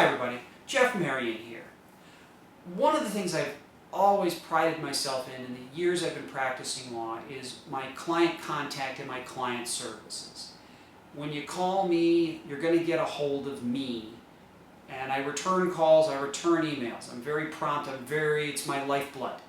Hi everybody, Jeff Marion here. One of the things I've always prided myself in the years I've been practicing law is my client contact and my client services. When you call me, you're going to get a hold of me. And I return calls, I return emails. I'm very prompt, it's my lifeblood.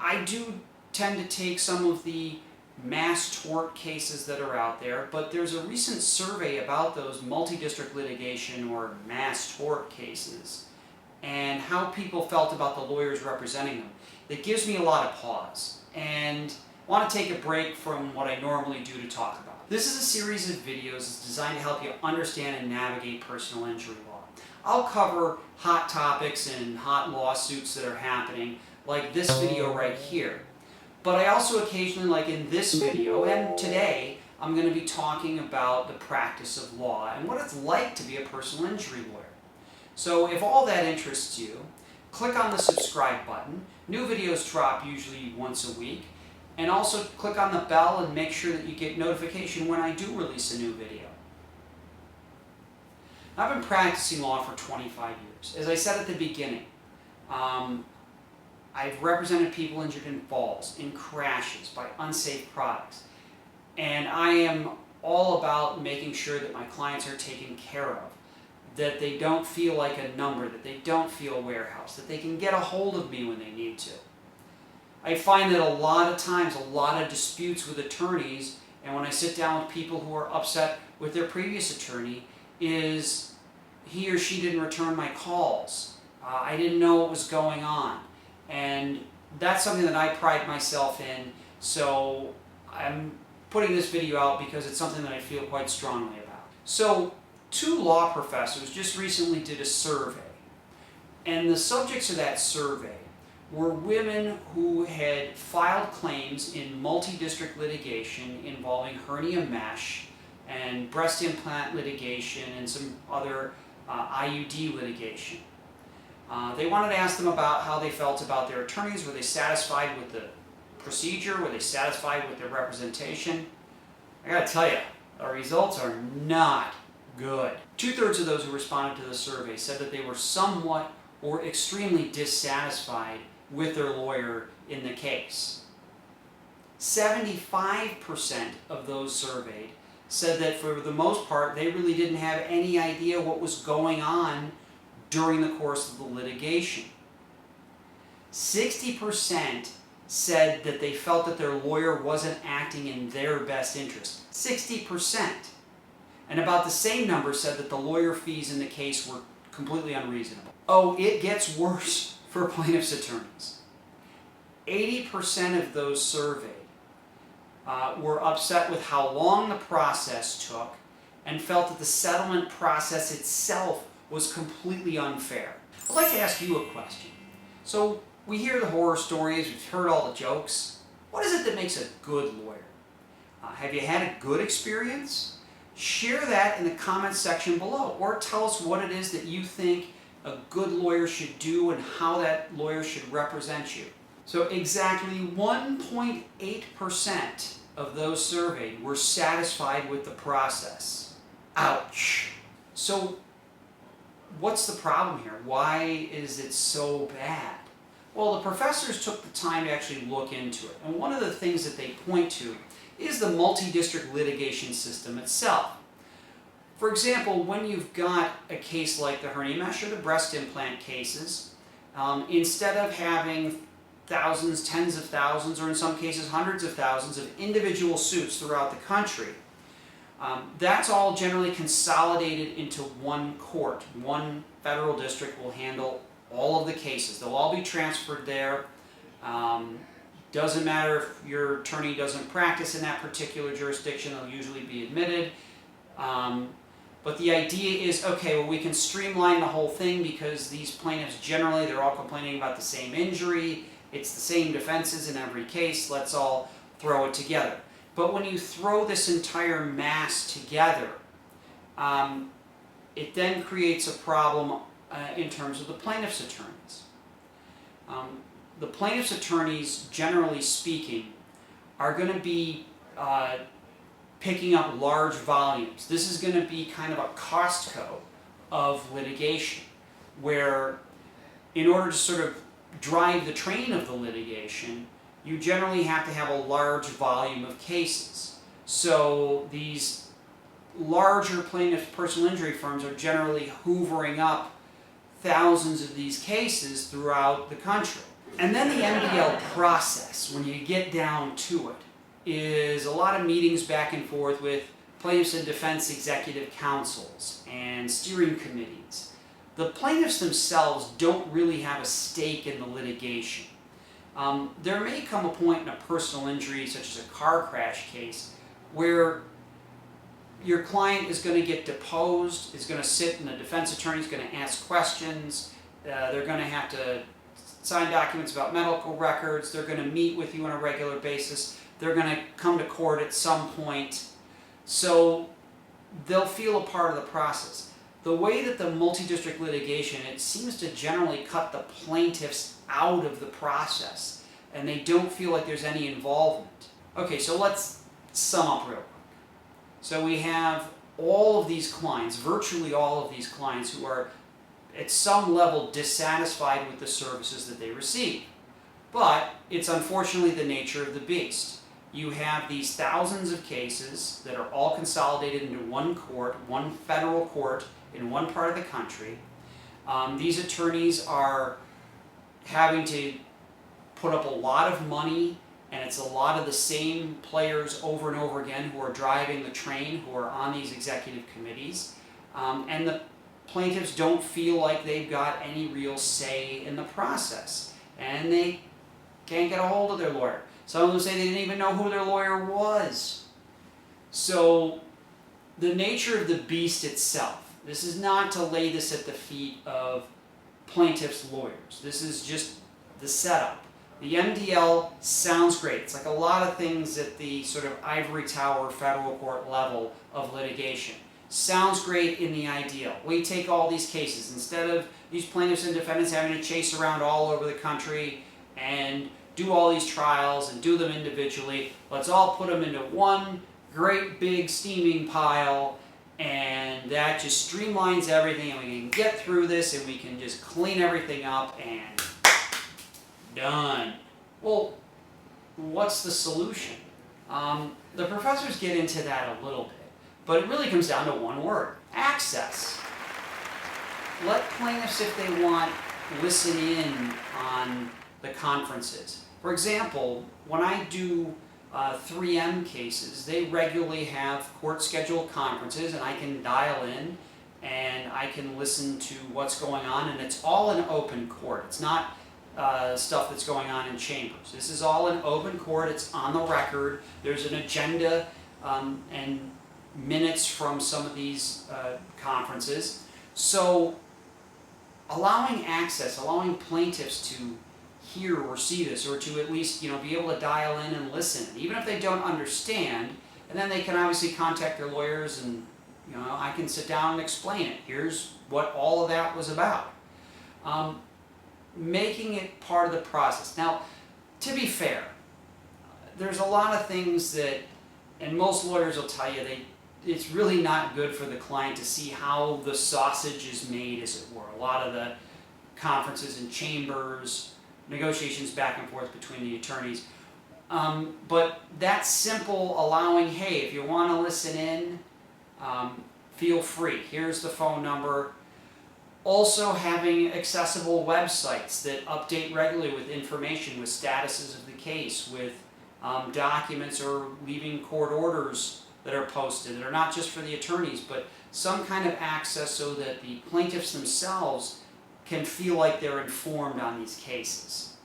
I do tend to take some of the mass tort cases that are out there, but there's a recent survey about those multi-district litigation or mass tort cases and how people felt about the lawyers representing them. It gives me a lot of pause, and I want to take a break from what I normally do to talk about. This is a series of videos designed to help you understand and navigate personal injury law. I'll cover hot topics and hot lawsuits that are happening, like this video right here. But I also occasionally, like in this video and today, I'm going to be talking about the practice of law and what it's like to be a personal injury lawyer. So if all that interests you, click on the subscribe button. New videos drop usually once a week. And also click on the bell and make sure that you get notification when I do release a new video. I've been practicing law for 25 years. As I said at the beginning, I've represented people injured in falls, in crashes, by unsafe products. And I am all about making sure that my clients are taken care of, that they don't feel like a number, that they don't feel a warehouse, that they can get a hold of me when they need to. I find that a lot of times, a lot of disputes with attorneys, and when I sit down with people who are upset with their previous attorney, is he or she didn't return my calls. I didn't know what was going on. And that's something that I pride myself in, so I'm putting this video out because it's something that I feel quite strongly about. So, two law professors just recently did a survey, and the subjects of that survey were women who had filed claims in multi-district litigation involving hernia mesh and breast implant litigation and some other IUD litigation. They wanted to ask them about how they felt about their attorneys. Were they satisfied with the procedure? Were they satisfied with their representation? I gotta tell you, the results are not good. 2/3 of those who responded to the survey said that they were somewhat or extremely dissatisfied with their lawyer in the case. 75% of those surveyed said that for the most part they really didn't have any idea what was going on during the course of the litigation. 60% said that they felt that their lawyer wasn't acting in their best interest. 60%. And about the same number said that the lawyer fees in the case were completely unreasonable. Oh, it gets worse for plaintiffs' attorneys. 80% of those surveyed were upset with how long the process took and felt that the settlement process itself was completely unfair. I'd like to ask you a question. So we hear the horror stories, we've heard all the jokes. What is it that makes a good lawyer? Have you had a good experience? Share that in the comments section below, or tell us what it is that you think a good lawyer should do and how that lawyer should represent you. So exactly 1.8% of those surveyed were satisfied with the process. Ouch. So what's the problem here? Why is it so bad? Well, the professors took the time to actually look into it. And one of the things that they point to is the multi-district litigation system itself. For example, when you've got a case like the hernia mesh or the breast implant cases, instead of having thousands, tens of thousands, or in some cases hundreds of thousands of individual suits throughout the country, that's all generally consolidated into one court. One federal district will handle all of the cases. They'll all be transferred there. Doesn't matter if your attorney doesn't practice in that particular jurisdiction, they'll usually be admitted. But the idea is, okay, well, we can streamline the whole thing because these plaintiffs generally, they're all complaining about the same injury. It's the same defenses in every case. Let's all throw it together. But when you throw this entire mass together, it then creates a problem in terms of the plaintiff's attorneys. The plaintiff's attorneys, generally speaking, are going to be picking up large volumes. This is going to be kind of a Costco of litigation, where in order to sort of drive the train of the litigation, you generally have to have a large volume of cases. So these larger plaintiff personal injury firms are generally hoovering up thousands of these cases throughout the country. And then the MDL process, when you get down to it, is a lot of meetings back and forth with plaintiffs and defense executive councils and steering committees. The plaintiffs themselves don't really have a stake in the litigation. There may come a point in a personal injury, such as a car crash case, where your client is going to get deposed, is going to sit and the defense attorney is going to ask questions, they're going to have to sign documents about medical records, they're going to meet with you on a regular basis, they're going to come to court at some point, so they'll feel a part of the process. The way that the multi-district litigation, it seems to generally cut the plaintiffs out of the process, and they don't feel like there's any involvement. Okay, so let's sum up real quick. So we have all of these clients, virtually all of these clients, who are at some level dissatisfied with the services that they receive. But it's unfortunately the nature of the beast. You have these thousands of cases that are all consolidated into one court, one federal court in one part of the country. These attorneys are having to put up a lot of money, and it's a lot of the same players over and over again who are driving the train, who are on these executive committees. And the plaintiffs don't feel like they've got any real say in the process. And they can't get a hold of their lawyer. Some of them say they didn't even know who their lawyer was. So the nature of the beast itself, this is not to lay this at the feet of plaintiffs' lawyers. This is just the setup. The MDL sounds great. It's like a lot of things at the sort of ivory tower federal court level of litigation. Sounds great in the ideal. We take all these cases. Instead of these plaintiffs and defendants having to chase around all over the country and do all these trials and do them individually, let's all put them into one great big steaming pile, and that just streamlines everything, and we can get through this and we can just clean everything up and done. Well, what's the solution? The professors get into that a little bit, but it really comes down to one word: access. Let plaintiffs, if they want, listen in on the conferences. For example, when I do 3M cases, they regularly have court-scheduled conferences, and I can dial in and I can listen to what's going on, and it's all in open court. It's not stuff that's going on in chambers. This is all in open court. It's on the record. There's an agenda and minutes from some of these conferences. So allowing access, allowing plaintiffs to hear or see this, or to at least be able to dial in and listen, even if they don't understand, and then they can obviously contact their lawyers, and I can sit down and explain it. Here's what all of that was about. Making it part of the process. Now, to be fair, there's a lot of things that, and most lawyers will tell you, it's really not good for the client to see how the sausage is made, as it were. A lot of the conferences in chambers, negotiations back and forth between the attorneys. But that simple allowing, hey, if you want to listen in, feel free. Here's the phone number. Also having accessible websites that update regularly with information, with statuses of the case, with documents or leaving court orders that are posted, that are not just for the attorneys, but some kind of access so that the plaintiffs themselves can feel like they're informed on these cases.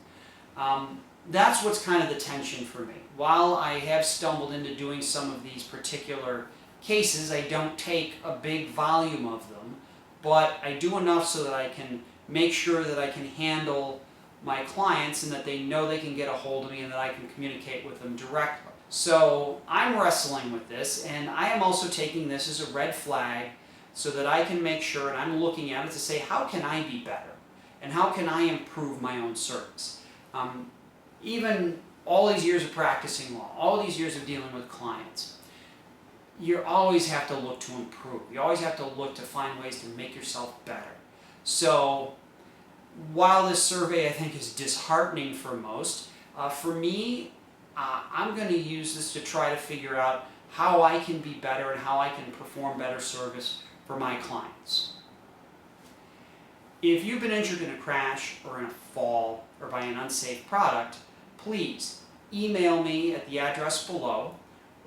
That's what's kind of the tension for me. While I have stumbled into doing some of these particular cases, I don't take a big volume of them, but I do enough so that I can make sure that I can handle my clients and that they know they can get a hold of me and that I can communicate with them directly. So I'm wrestling with this, and I am also taking this as a red flag so that I can make sure, and I'm looking at it to say, how can I be better? And how can I improve my own service? Even all these years of practicing law, all these years of dealing with clients, you always have to look to improve. You always have to look to find ways to make yourself better. So while this survey I think is disheartening for most, for me, I'm going to use this to try to figure out how I can be better and how I can perform better service for my clients. If you've been injured in a crash or in a fall or by an unsafe product, please email me at the address below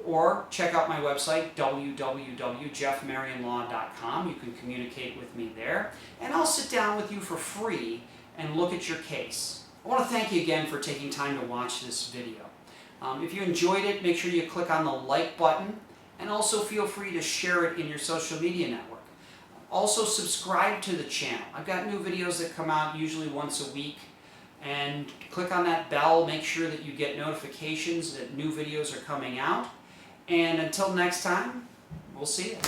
or check out my website, www.jeffmarionlaw.com. You can communicate with me there, and I'll sit down with you for free and look at your case. I want to thank you again for taking time to watch this video. If you enjoyed it, make sure you click on the like button, and also feel free to share it in your social media network. Also subscribe to the channel. I've got new videos that come out usually once a week, and click on that bell, make sure that you get notifications that new videos are coming out. And until next time, we'll see you.